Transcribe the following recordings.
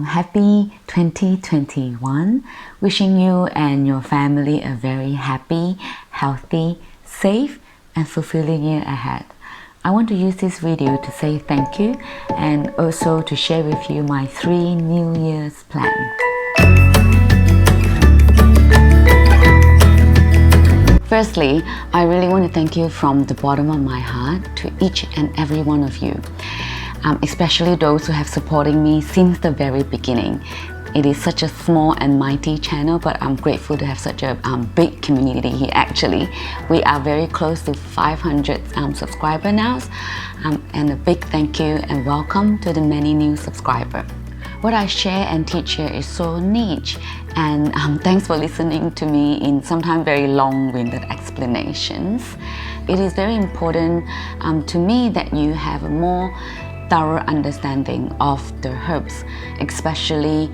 Happy 2021. Wishing you and your family a very happy, healthy, safe and fulfilling year ahead. I want to use this video to say thank you and also to share with you my 3 New Year's plan. Firstly, I really want to thank you from the bottom of my heart to each and every one of you. Especially those who have supported me since the very beginning. It is such a small and mighty channel, but I'm grateful to have such a big community here actually. We are very close to 500 subscribers now, and a big thank you and welcome to the many new subscribers. What I share and teach here is so niche, and thanks for listening to me in sometimes very long-winded explanations. It is very important to me that you have a more thorough understanding of the herbs, especially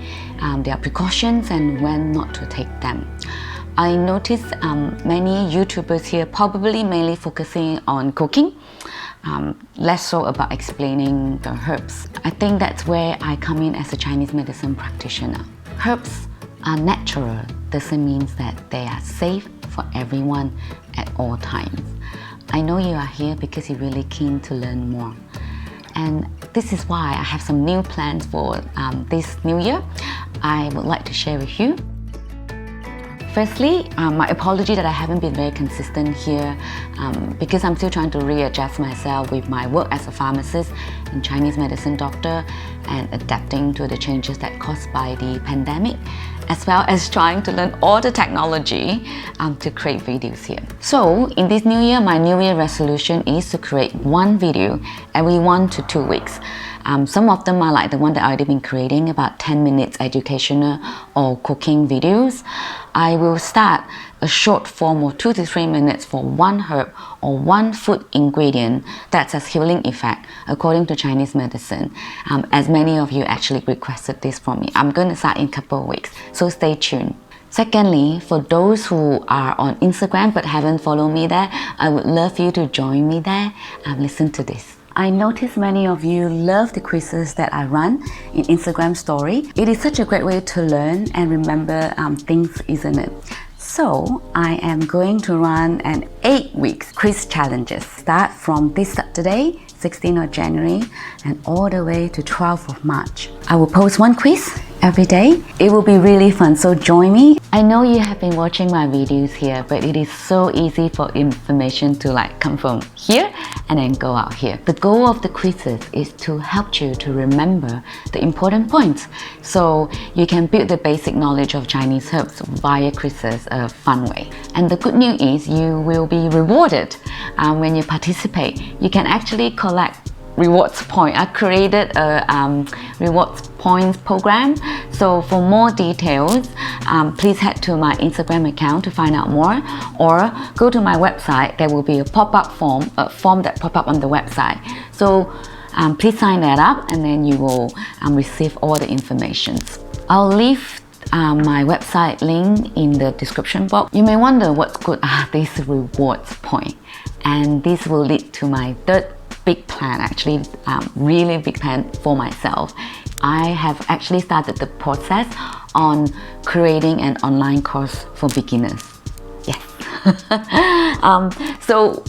their precautions and when not to take them. I notice many YouTubers here probably mainly focusing on cooking, less so about explaining the herbs. I think that's where I come in as a Chinese medicine practitioner. Herbs are natural, doesn't mean that they are safe for everyone at all times. I know you are here because you're really keen to learn more. And this is why I have some new plans for this new year I would like to share with you. Firstly, my apology that I haven't been very consistent here because I'm still trying to readjust myself with my work as a pharmacist and Chinese medicine doctor and adapting to the changes that caused by the pandemic, as well as trying to learn all the technology to create videos here. So in this new year, my new year resolution is to create one video every 1 to 2 weeks. Some of them are like the one that I've already been creating, about 10 minutes educational or cooking videos. I will start a short form of 2 to 3 minutes for one herb or one food ingredient that has healing effect according to Chinese medicine, as many of you actually requested this from me. I'm going to start in a couple of weeks, so stay tuned. Secondly, for those who are on Instagram but haven't followed me there, I would love you to join me there and listen to this. I notice many of you love the quizzes that I run in Instagram story. It is such a great way to learn and remember things, isn't it? So I am going to run an 8 weeks quiz challenges. Start from this Saturday, 16th of January, and all the way to 12th of March. I will post one quiz every day. It will be really fun, so join me. I know you have been watching my videos here, but it is so easy for information to come from here and then go out here. The goal of the quizzes is to help you to remember the important points, so you can build the basic knowledge of Chinese herbs via quizzes a fun way. And the good news is you will be rewarded when you participate. You can actually collect rewards point. I created a rewards points program, so for more details please head to my Instagram account to find out more, or go to my website. There will be a pop-up form, a form that pop up on the website, so please sign that up and then you will receive all the information. I'll leave my website link in the description box. You may wonder what good are these rewards points, and this will lead to my third big plan, actually really big plan for myself. I have actually started the process on creating an online course for beginners. Yes. So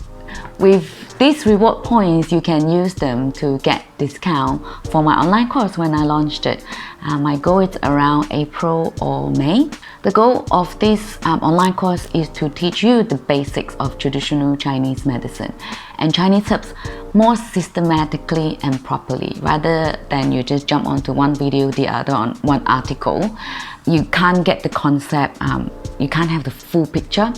with these reward points, you can use them to get discount for my online course when I launched it. My goal is around April or May. The goal of this online course is to teach you the basics of traditional Chinese medicine and Chinese herbs more systematically and properly, rather than you just jump onto one video, the other on one article. You can't get the concept, you can't have the full picture.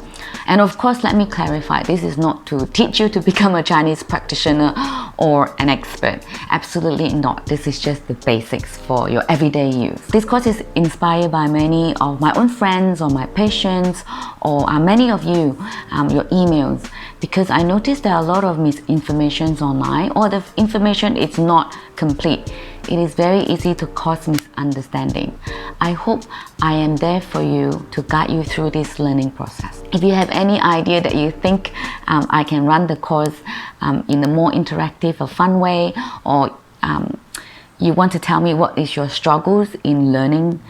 And of course, let me clarify, this is not to teach you to become a Chinese practitioner or an expert. Absolutely not. This is just the basics for your everyday use. This course is inspired by many of my own friends or my patients, or many of you, your emails, because I noticed there are a lot of misinformation online, or the information is not complete. It is very easy to cause misunderstanding. I hope I am there for you to guide you through this learning process. If you have any idea that you think I can run the course in a more interactive or fun way, or you want to tell me what is your struggles in learning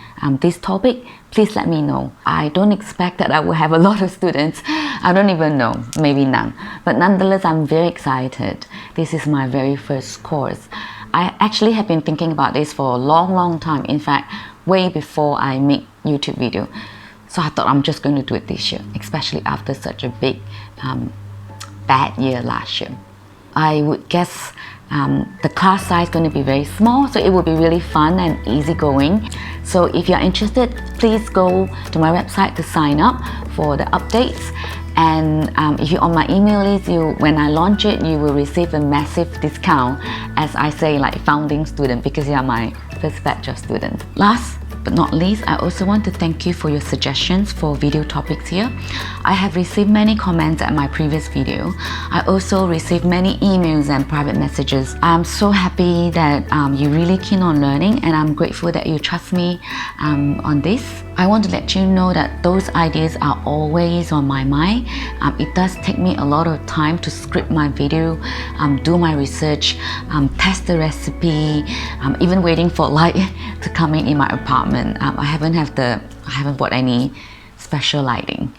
this topic, please let me know. I don't expect that I will have a lot of students. I don't even know, maybe none. But nonetheless, I'm very excited. This is my very first course. I actually have been thinking about this for a long time. In fact, way before I make YouTube video. So I thought I'm just going to do it this year, especially after such a big bad year last year. I would guess the class size is going to be very small, so it will be really fun and easygoing. So if you're interested, please go to my website to sign up for the updates. And if you're on my email list, when I launch it, you will receive a massive discount, as I say, like founding student, because you are my first batch of students. Last but not least, I also want to thank you for your suggestions for video topics here. I have received many comments at my previous video. I also received many emails and private messages. I'm so happy that you're really keen on learning, and I'm grateful that you trust me on this. I want to let you know that those ideas are always on my mind. It does take me a lot of time to script my video, do my research, test the recipe, even waiting for light to come in my apartment. I haven't bought any special lighting.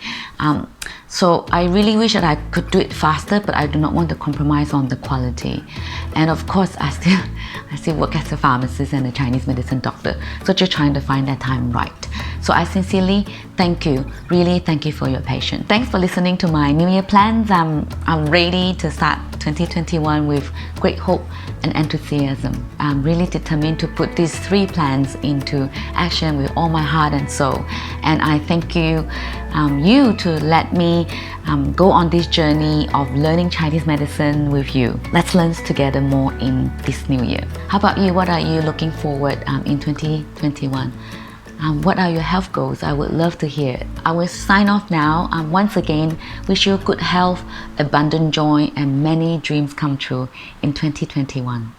So I really wish that I could do it faster, but I do not want to compromise on the quality. And of course, I still work as a pharmacist and a Chinese medicine doctor, so just trying to find that time right. So I sincerely thank you, really thank you for your patience. Thanks for listening to my New Year plans. I'm ready to start 2021 with great hope and enthusiasm. I'm really determined to put these 3 plans into action with all my heart and soul. And I thank you to let me go on this journey of learning Chinese medicine with you. Let's learn together more in this new year. How about you? What are you looking forward in 2021? What are your health goals? I would love to hear it. I will sign off now. Once again, wish you good health, abundant joy, and many dreams come true in 2021.